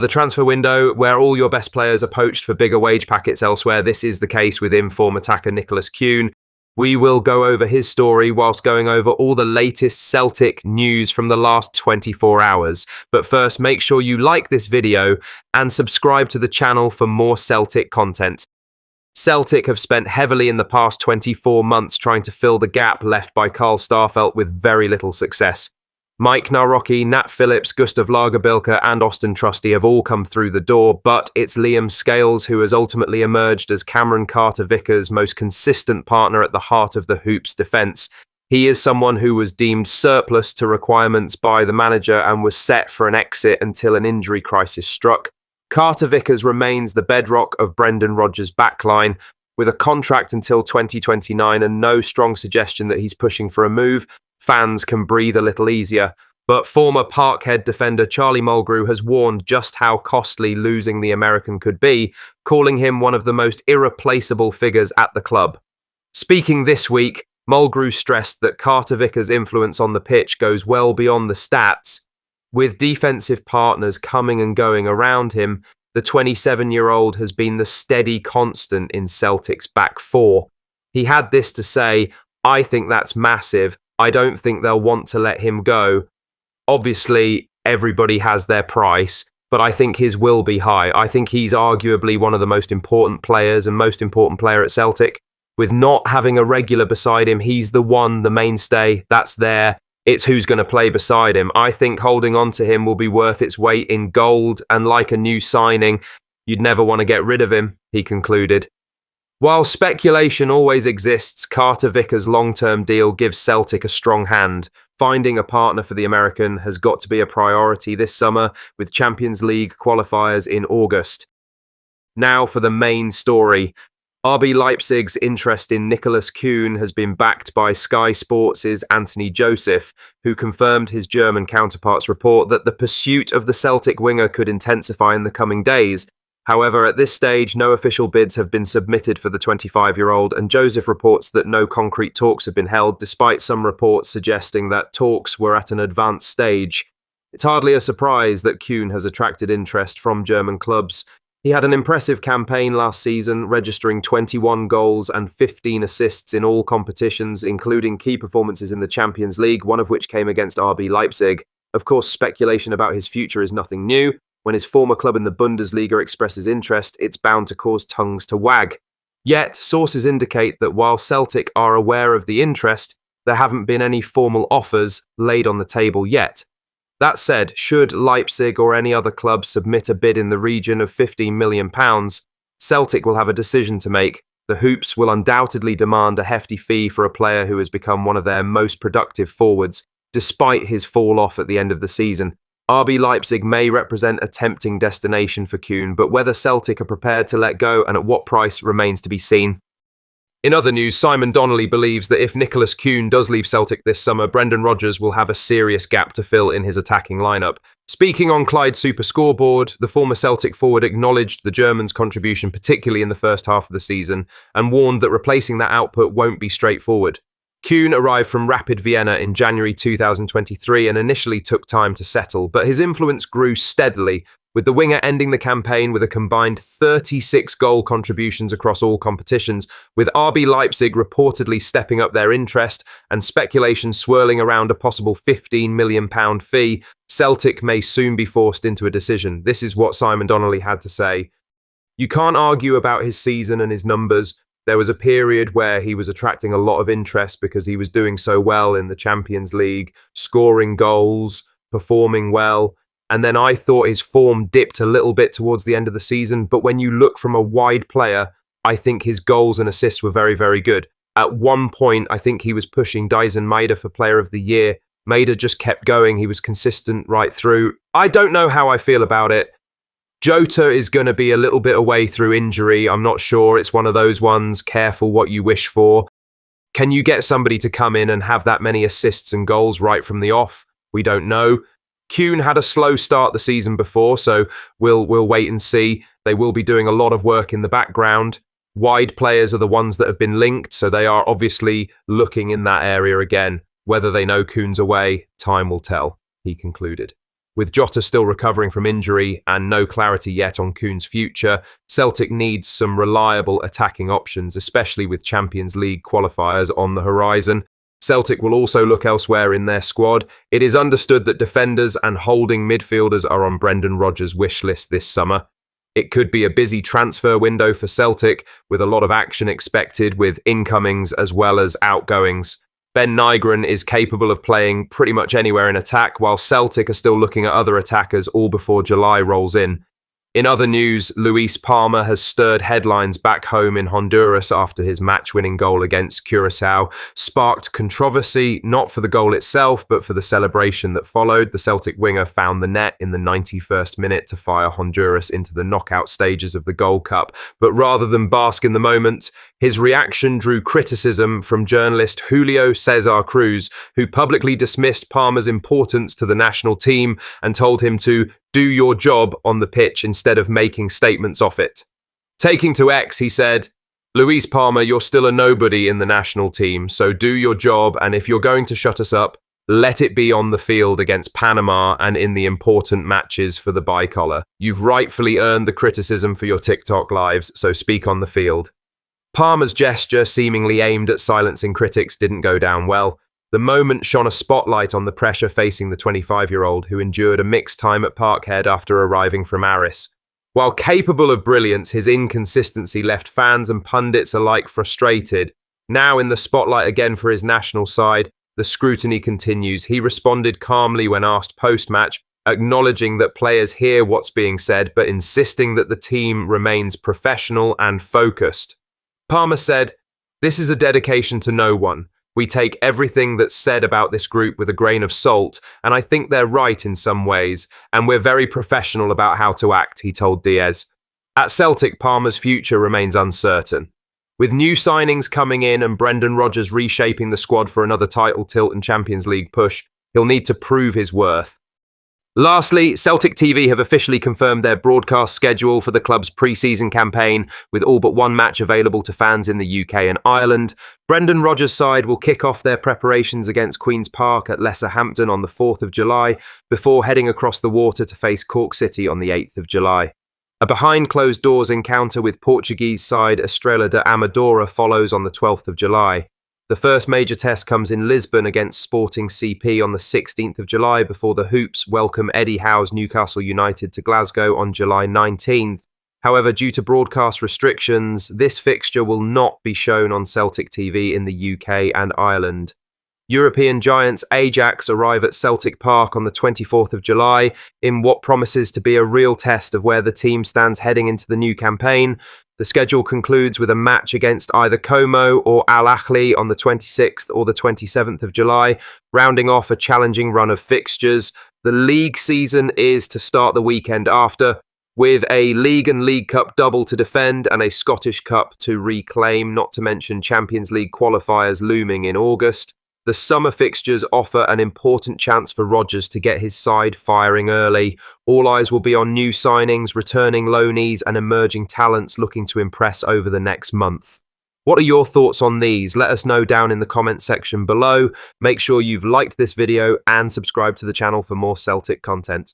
The transfer window, where all your best players are poached for bigger wage packets elsewhere, this is the case with inform attacker Nicholas Kuhn. We will go over his story whilst going over all the latest Celtic news from the last 24 hours. But first, make sure you like this video and subscribe to the channel for more Celtic content. Celtic have spent heavily in the past 24 months trying to fill the gap left by Carl Starfelt with very little success. Mike Nawrocki, Nat Phillips, Gustav Lagerbilke and Austin Trusty have all come through the door, but it's Liam Scales who has ultimately emerged as Cameron Carter-Vickers' most consistent partner at the heart of the Hoops defence. He is someone who was deemed surplus to requirements by the manager and was set for an exit until an injury crisis struck. Carter-Vickers remains the bedrock of Brendan Rodgers' backline, with a contract until 2029 and no strong suggestion that he's pushing for a move. Fans can breathe a little easier, but former Parkhead defender Charlie Mulgrew has warned just how costly losing the American could be, calling him one of the most irreplaceable figures at the club. Speaking this week, Mulgrew stressed that Carter-Vickers' influence on the pitch goes well beyond the stats. With defensive partners coming and going around him, the 27-year-old has been the steady constant in Celtic's back four. He had this to say, "I think that's massive. I don't think they'll want to let him go. Obviously, everybody has their price, but I think his will be high. I think he's arguably one of the most important players and most important player at Celtic. With not having a regular beside him, he's the one, the mainstay, that's there. It's who's going to play beside him. I think holding on to him will be worth its weight in gold, and like a new signing, you'd never want to get rid of him," he concluded. While speculation always exists, Carter-Vickers' long-term deal gives Celtic a strong hand. Finding a partner for the American has got to be a priority this summer, with Champions League qualifiers in August. Now for the main story. RB Leipzig's interest in Nicholas Kuhn has been backed by Sky Sports' Anthony Joseph, who confirmed his German counterpart's report that the pursuit of the Celtic winger could intensify in the coming days. However, at this stage, no official bids have been submitted for the 25-year-old, and Joseph reports that no concrete talks have been held, despite some reports suggesting that talks were at an advanced stage. It's hardly a surprise that Kuhn has attracted interest from German clubs. He had an impressive campaign last season, registering 21 goals and 15 assists in all competitions, including key performances in the Champions League, one of which came against RB Leipzig. Of course, speculation about his future is nothing new. When his former club in the Bundesliga expresses interest, it's bound to cause tongues to wag. Yet, sources indicate that while Celtic are aware of the interest, there haven't been any formal offers laid on the table yet. That said, should Leipzig or any other club submit a bid in the region of £15 million, Celtic will have a decision to make. The Hoops will undoubtedly demand a hefty fee for a player who has become one of their most productive forwards, despite his fall-off at the end of the season. RB Leipzig may represent a tempting destination for Kuhn, but whether Celtic are prepared to let go and at what price remains to be seen. In other news, Simon Donnelly believes that if Nicholas Kuhn does leave Celtic this summer, Brendan Rodgers will have a serious gap to fill in his attacking lineup. Speaking on Clyde's Super Scoreboard, the former Celtic forward acknowledged the German's contribution, particularly in the first half of the season, and warned that replacing that output won't be straightforward. Kuhn arrived from Rapid Vienna in January 2023 and initially took time to settle, but his influence grew steadily, with the winger ending the campaign with a combined 36 goal contributions across all competitions, with RB Leipzig reportedly stepping up their interest and speculation swirling around a possible £15 million fee. Celtic may soon be forced into a decision. This is what Simon Donnelly had to say. "You can't argue about his season and his numbers. There was a period where he was attracting a lot of interest because he was doing so well in the Champions League, scoring goals, performing well. And then I thought his form dipped a little bit towards the end of the season. But when you look from a wide player, I think his goals and assists were very, very good. At one point, I think he was pushing Dyson Maeda for Player of the Year. Maeda just kept going. He was consistent right through. I don't know how I feel about it. Jota is going to be a little bit away through injury. I'm not sure. It's one of those ones, careful what you wish for. Can you get somebody to come in and have that many assists and goals right from the off? We don't know. Kuhn had a slow start the season before, so we'll wait and see. They will be doing a lot of work in the background. Wide players are the ones that have been linked, so they are obviously looking in that area again. Whether they know Kuhn's away, time will tell, he concluded. With Jota still recovering from injury and no clarity yet on Kuhn's future, Celtic needs some reliable attacking options, especially with Champions League qualifiers on the horizon. Celtic will also look elsewhere in their squad. It is understood that defenders and holding midfielders are on Brendan Rodgers' wish list this summer. It could be a busy transfer window for Celtic, with a lot of action expected with incomings as well as outgoings. Ben Nygren is capable of playing pretty much anywhere in attack, while Celtic are still looking at other attackers all before July rolls in. In other news, Luis Palma has stirred headlines back home in Honduras after his match-winning goal against Curaçao sparked controversy, not for the goal itself, but for the celebration that followed. The Celtic winger found the net in the 91st minute to fire Honduras into the knockout stages of the Gold Cup. But rather than bask in the moment, his reaction drew criticism from journalist Julio Cesar Cruz, who publicly dismissed Palma's importance to the national team and told him to do your job on the pitch instead of making statements off it. Taking to X, he said, "Luis Palma, you're still a nobody in the national team, so do your job, and if you're going to shut us up, let it be on the field against Panama and in the important matches for the bicolor. You've rightfully earned the criticism for your TikTok lives, so speak on the field." Palma's gesture, seemingly aimed at silencing critics, didn't go down well. The moment shone a spotlight on the pressure facing the 25-year-old who endured a mixed time at Parkhead after arriving from Aris. While capable of brilliance, his inconsistency left fans and pundits alike frustrated. Now in the spotlight again for his national side, the scrutiny continues. He responded calmly when asked post-match, acknowledging that players hear what's being said, but insisting that the team remains professional and focused. Palmer said, "This is a dedication to no one. We take everything that's said about this group with a grain of salt, and I think they're right in some ways, and we're very professional about how to act," he told Diaz. At Celtic, Palmer's future remains uncertain. With new signings coming in and Brendan Rodgers reshaping the squad for another title tilt and Champions League push, he'll need to prove his worth. Lastly, Celtic TV have officially confirmed their broadcast schedule for the club's pre-season campaign, with all but one match available to fans in the UK and Ireland. Brendan Rodgers' side will kick off their preparations against Queen's Park at Lesserhampton on the 4th of July, before heading across the water to face Cork City on the 8th of July. A behind-closed-doors encounter with Portuguese side Estrela de Amadora follows on the 12th of July. The first major test comes in Lisbon against Sporting CP on the 16th of July before the Hoops welcome Eddie Howe's Newcastle United to Glasgow on July 19th. However, due to broadcast restrictions, this fixture will not be shown on Celtic TV in the UK and Ireland. European giants Ajax arrive at Celtic Park on the 24th of July in what promises to be a real test of where the team stands heading into the new campaign. The schedule concludes with a match against either Como or Al Ahly on the 26th or the 27th of July, rounding off a challenging run of fixtures. The league season is to start the weekend after, with a League and League Cup double to defend and a Scottish Cup to reclaim, not to mention Champions League qualifiers looming in August. The summer fixtures offer an important chance for Rodgers to get his side firing early. All eyes will be on new signings, returning loanees and emerging talents looking to impress over the next month. What are your thoughts on these? Let us know down in the comment section below. Make sure you've liked this video and subscribe to the channel for more Celtic content.